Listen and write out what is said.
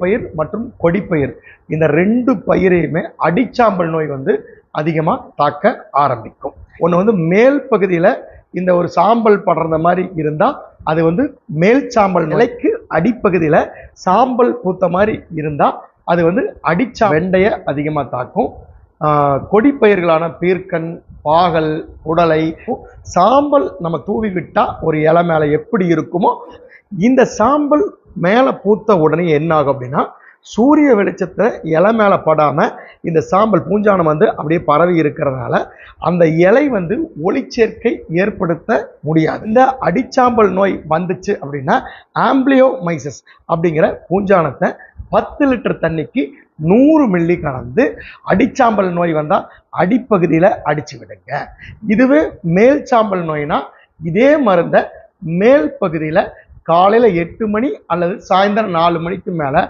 பயிர் மற்றும் கொடிப்பயிர் இந்த 2 பயிரையுமே அடிச்சாம்பல் நோய் வந்து அதிகமாக தாக்க ஆரம்பிக்கும். ஒன்று வந்து மேல் பகுதியில் இந்த ஒரு சாம்பல் படர்ந்த மாதிரி இருந்தால் அது வந்து மேல் சாம்பல் நிலைக்கு அடிப்பகுதியில் சாம்பல் பூத்த மாதிரி இருந்தால் அது வந்து வெண்டையை அதிகமாக தாக்கும். கொடிப்பயிர்களான பீர்க்கன், பாகல், புடலை, சாம்பல் நம்ம தூவி விட்டா ஒரு இலை மேலே எப்படி இருக்குமோ இந்த சாம்பல் மேலே பூத்த உடனே என்ன ஆகும் அப்படின்னா சூரிய வெளிச்சத்தை இலை மேலே படாம இந்த சாம்பல் பூஞ்சானம் வந்து அப்படியே பரவி இருக்கிறதுனால அந்த இலை வந்து ஒளிச்சேர்க்கை ஏற்படுத்த முடியாது. இந்த அடிச்சாம்பல் நோய் வந்துச்சு அப்படின்னா ஆம்பிளியோமைசிஸ் அப்படிங்கிற பூஞ்சானத்தை 10 லிட்டர் தண்ணிக்கு 100 மில்லி கலந்து அடிச்சாம்பல் நோய் வந்தால் அடிப்பகுதியில் அடிச்சு விடுங்க. இதுவே மேல் சாம்பல் நோய்னா இதே மருந்தை மேல் பகுதியில் காலையில் 8 மணி அல்லது சாயந்தரம் 4 மணிக்கு மேலே